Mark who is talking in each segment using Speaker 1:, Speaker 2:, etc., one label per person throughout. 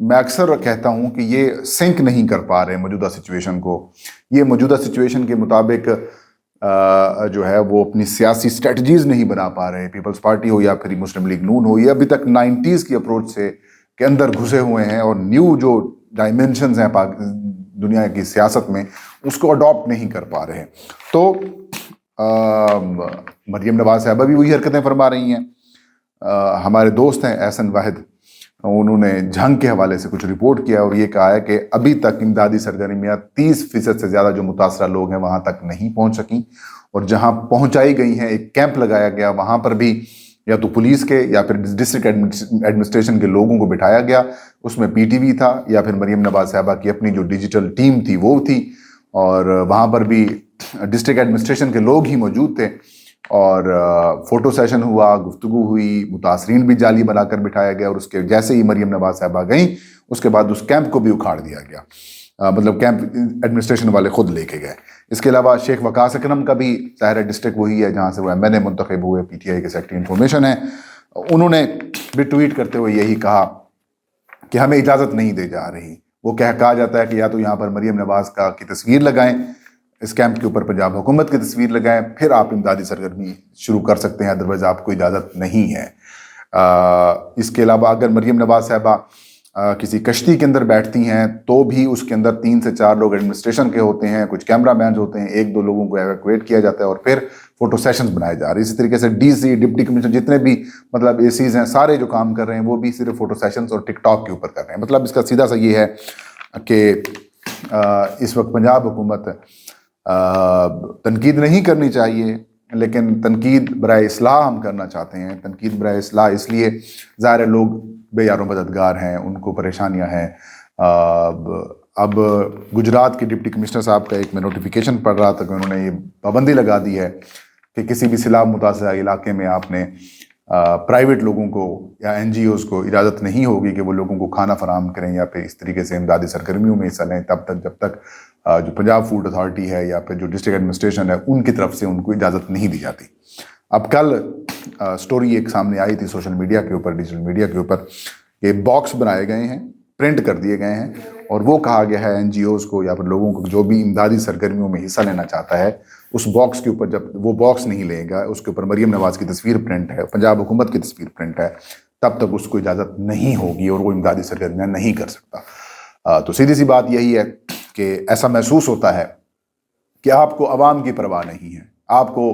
Speaker 1: میں اکثر کہتا ہوں کہ یہ سنک نہیں کر پا رہے موجودہ سچویشن کو. یہ موجودہ سچویشن کے مطابق جو ہے وہ اپنی سیاسی سٹریٹجیز نہیں بنا پا رہے. پیپلز پارٹی ہو یا پھر مسلم لیگ نون ہو, یہ ابھی تک 90s کی اپروچ سے کے اندر گھسے ہوئے ہیں اور نیو جو ڈائمینشنز ہیں دنیا کی سیاست میں اس کو اڈاپٹ نہیں کر پا رہے. تو مریم نواز صاحبہ بھی وہی حرکتیں فرما رہی ہیں. ہمارے دوست ہیں احسن واحد, انہوں نے جنگ کے حوالے سے کچھ رپورٹ کیا اور یہ کہا ہے کہ ابھی تک امدادی سرگرمیاں 30% سے زیادہ جو متاثرہ لوگ ہیں وہاں تک نہیں پہنچ سکیں, اور جہاں پہنچائی گئی ہیں ایک کیمپ لگایا گیا, وہاں پر بھی یا تو پولیس کے یا پھر ڈسٹرکٹ ایڈمنسٹریشن کے لوگوں کو بٹھایا گیا, اس میں پی ٹی وی تھا یا پھر مریم نواز صاحبہ کی اپنی جو ڈیجیٹل ٹیم تھی وہ تھی, اور وہاں پر بھی ڈسٹرکٹ ایڈمنسٹریشن کے لوگ ہی موجود تھے, اور فوٹو سیشن ہوا, گفتگو ہوئی, متاثرین بھی جعلی بنا کر بٹھایا گیا, اور اس کے جیسے ہی مریم نواز صاحبہ گئیں اس کے بعد اس کیمپ کو بھی اکھاڑ دیا گیا, مطلب کیمپ ایڈمنسٹریشن والے خود لے کے گئے. اس کے علاوہ شیخ وقاص اکرم کا بھی ظاہر ڈسٹرکٹ وہی ہے جہاں سے وہ MNA منتخب ہوئے, PTI کے سیکرٹری انفارمیشن ہیں, انہوں نے بھی ٹویٹ کرتے ہوئے یہی کہا کہ ہمیں اجازت نہیں دی جا رہی. وہ کہا جاتا ہے کہ یا تو یہاں پر مریم نواز کی تصویر لگائیں, اس کیمپ کے اوپر پنجاب حکومت کی تصویر لگائیں, پھر آپ امدادی سرگرمی شروع کر سکتے ہیں, ادروائز آپ کو اجازت نہیں ہے. اس کے علاوہ اگر مریم نواز صاحبہ کسی کشتی کے اندر بیٹھتی ہیں تو بھی اس کے اندر 3 سے 4 لوگ ایڈمنسٹریشن کے ہوتے ہیں, کچھ کیمرہ مینز ہوتے ہیں, 1-2 لوگوں کو ایویکویٹ کیا جاتا ہے اور پھر فوٹو سیشنز بنائے جا رہے ہیں. اسی طریقے سے DC ڈپٹی کمشنر جتنے بھی مطلب ACs ہیں سارے جو کام کر رہے ہیں وہ بھی صرف فوٹو سیشنز اور ٹک ٹاک کے اوپر کر رہے ہیں. مطلب اس کا سیدھا سا یہ ہے کہ اس وقت پنجاب حکومت تنقید نہیں کرنی چاہیے, لیکن تنقید برائے اصلاح ہم کرنا چاہتے ہیں. تنقید برائے اصلاح اس لیے ظاہر لوگ بے یار و مددگار ہیں, ان کو پریشانیاں ہیں. اب گجرات کے ڈپٹی کمشنر صاحب کا ایک میں نوٹیفیکیشن پڑھ رہا تھا کہ انہوں نے یہ پابندی لگا دی ہے کہ کسی بھی سیلاب متاثرہ علاقے میں آپ نے پرائیویٹ لوگوں کو یا NGOs کو اجازت نہیں ہوگی کہ وہ لوگوں کو کھانا فراہم کریں یا پھر اس طریقے سے امدادی سرگرمیوں میں حصہ لیں تب تک جب تک جو پنجاب فوڈ اتھارٹی ہے یا پھر جو ڈسٹرکٹ ایڈمنسٹریشن ہے ان کی طرف سے ان کو اجازت نہیں دی جاتی. اب کل سٹوری ایک سامنے آئی تھی سوشل میڈیا کے اوپر, ڈیجیٹل میڈیا کے اوپر, کہ باکس بنائے گئے ہیں, پرنٹ کر دیے گئے ہیں, اور وہ کہا گیا ہے NGOs کو یا پھر لوگوں کو جو بھی امدادی سرگرمیوں میں حصہ لینا چاہتا ہے اس باکس کے اوپر, جب وہ باکس نہیں لے گا اس کے اوپر مریم نواز کی تصویر پرنٹ ہے, پنجاب حکومت کی تصویر پرنٹ ہے, تب تک اس کو اجازت نہیں ہوگی اور وہ امدادی سرگرمیاں نہیں کر سکتا. تو سیدھی سی بات یہی ہے کہ ایسا محسوس ہوتا ہے کہ آپ کو عوام کی پرواہ نہیں ہے, آپ کو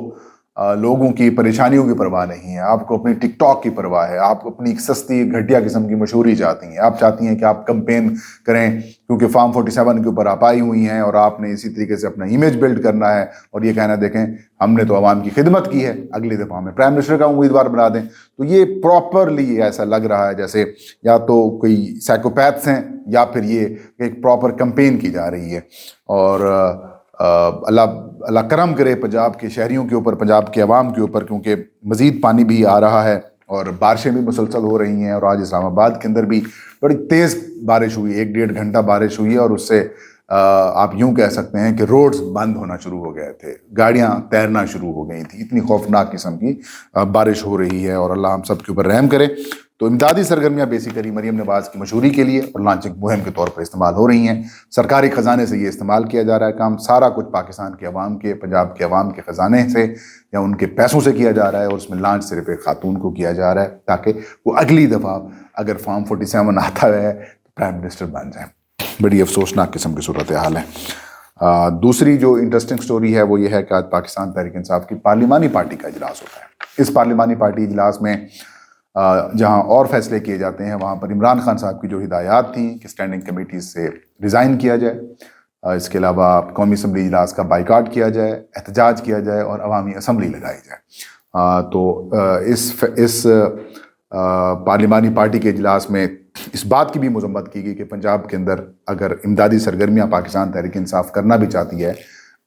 Speaker 1: لوگوں کی پریشانیوں کی پرواہ نہیں ہے, آپ کو اپنی ٹک ٹاک کی پرواہ ہے, آپ اپنی ایک سستی گھٹیا قسم کی مشہوری چاہتی ہیں, آپ چاہتی ہیں کہ آپ کمپین کریں کیونکہ فارم 47 کے اوپر آپ آئی ہوئی ہیں اور آپ نے اسی طریقے سے اپنا امیج بلڈ کرنا ہے اور یہ کہنا دیکھیں ہم نے تو عوام کی خدمت کی ہے, اگلی دفعہ ہمیں پرائم منسٹر کا امیدوار بنا دیں. تو یہ پراپرلی ایسا لگ رہا ہے جیسے یا تو کوئی سائیکوپیتھس ہیں یا پھر یہ ایک پراپر کمپین کی جا رہی ہے. اور اللہ کرم کرے پنجاب کے شہریوں کے اوپر, پنجاب کے عوام کے اوپر, کیونکہ مزید پانی بھی آ رہا ہے اور بارشیں بھی مسلسل ہو رہی ہیں. اور آج اسلام آباد کے اندر بھی بڑی تیز بارش ہوئی, 1-1.5 گھنٹہ بارش ہوئی ہے, اور اس سے آپ یوں کہہ سکتے ہیں کہ روڈز بند ہونا شروع ہو گئے تھے, گاڑیاں تیرنا شروع ہو گئی تھیں, اتنی خوفناک قسم کی بارش ہو رہی ہے. اور اللہ ہم سب کے اوپر رحم کرے. تو امدادی سرگرمیاں بیسیکلی مریم نواز کی مشہوری کے لیے اور لانچنگ مہم کے طور پر استعمال ہو رہی ہیں. سرکاری خزانے سے یہ استعمال کیا جا رہا ہے کام, سارا کچھ پاکستان کے عوام کے, پنجاب کے عوام کے خزانے سے یا ان کے پیسوں سے کیا جا رہا ہے, اور اس میں لانچ صرف ایک خاتون کو کیا جا رہا ہے تاکہ وہ اگلی دفعہ اگر فارم 47 آتا ہے تو پرائم منسٹر بن جائیں. بڑی افسوسناک قسم کی صورتحال ہے. دوسری جو انٹرسٹنگ سٹوری ہے وہ یہ ہے کہ آج پاکستان تحریک انصاف کی پارلیمانی پارٹی کا اجلاس ہوتا ہے. اس پارلیمانی پارٹی اجلاس میں جہاں اور فیصلے کیے جاتے ہیں وہاں پر عمران خان صاحب کی جو ہدایات تھیں کہ اسٹینڈنگ کمیٹیز سے ریزائن کیا جائے, اس کے علاوہ قومی اسمبلی اجلاس کا بائیکاٹ کیا جائے, احتجاج کیا جائے اور عوامی اسمبلی لگائی جائے. تو اس پارلیمانی پارٹی کے اجلاس میں اس بات کی بھی مذمت کی گئی کہ پنجاب کے اندر اگر امدادی سرگرمیاں پاکستان تحریک انصاف کرنا بھی چاہتی ہے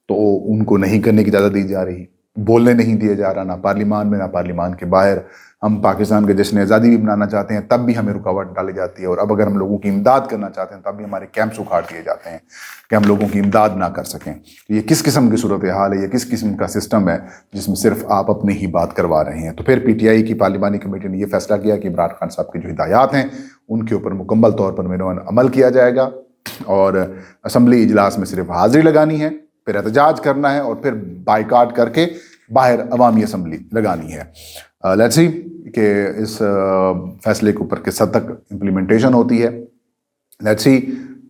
Speaker 1: تو ان کو نہیں کرنے کی اجازت دی جا رہی. بولنے نہیں دیا جا رہا، نہ پارلیمان میں نہ پارلیمان کے باہر۔ ہم پاکستان کے جشن آزادی بھی منانا چاہتے ہیں تب بھی ہمیں رکاوٹ ڈالی جاتی ہے، اور اب اگر ہم لوگوں کی امداد کرنا چاہتے ہیں تب بھی ہمارے کیمپس اکھاڑ دیے جاتے ہیں کہ ہم لوگوں کی امداد نہ کر سکیں۔ یہ کس قسم کی صورتحال ہے، یہ کس قسم کا سسٹم ہے جس میں صرف آپ اپنی ہی بات کروا رہے ہیں؟ تو پھر پی ٹی آئی کی پارلیمانی کمیٹی نے یہ فیصلہ کیا کہ عمران خان صاحب کی جو ہدایات ہیں ان کے اوپر مکمل طور پر عمل کیا جائے گا، اور اسمبلی اجلاس میں صرف حاضری لگانی ہے، پھر احتجاج کرنا ہے، اور پھر بائیکاٹ کر کے باہر عوامی اسمبلی لگانی ہے۔ لیٹس سی کہ اس فیصلے کے اوپر کس حد تک امپلیمنٹیشن ہوتی ہے۔ لیٹس سی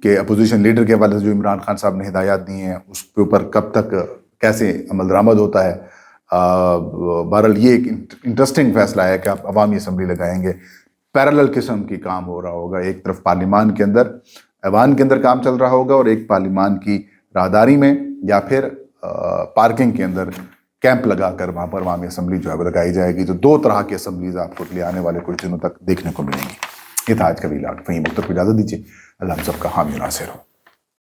Speaker 1: کہ اپوزیشن لیڈر کے حوالے سے جو عمران خان صاحب نے ہدایات دی ہیں اس کے اوپر کب تک کیسے عمل درآمد ہوتا ہے۔ بہرحال یہ ایک انٹرسٹنگ فیصلہ ہے کہ آپ عوامی اسمبلی لگائیں گے، پیرالل قسم کی کام ہو رہا ہوگا، ایک طرف پارلیمان کے اندر ایوان کے اندر کام چل رہا ہوگا، اور ایک پارلیمان کی راہداری میں یا پھر پارکنگ کے اندر کیمپ لگا کر وہاں پر عوامی اسمبلی جو ہے وہ لگائی جائے گی۔ تو دو طرح کی اسمبلیز آپ کو لے آنے والے کچھ دنوں تک دیکھنے کو ملیں گی۔ یہ تھا آج کا ویلاگ۔ فہیم اختر کو اجازت دیجیے، اللہ ہم سب کا حامی و ناصر ہو۔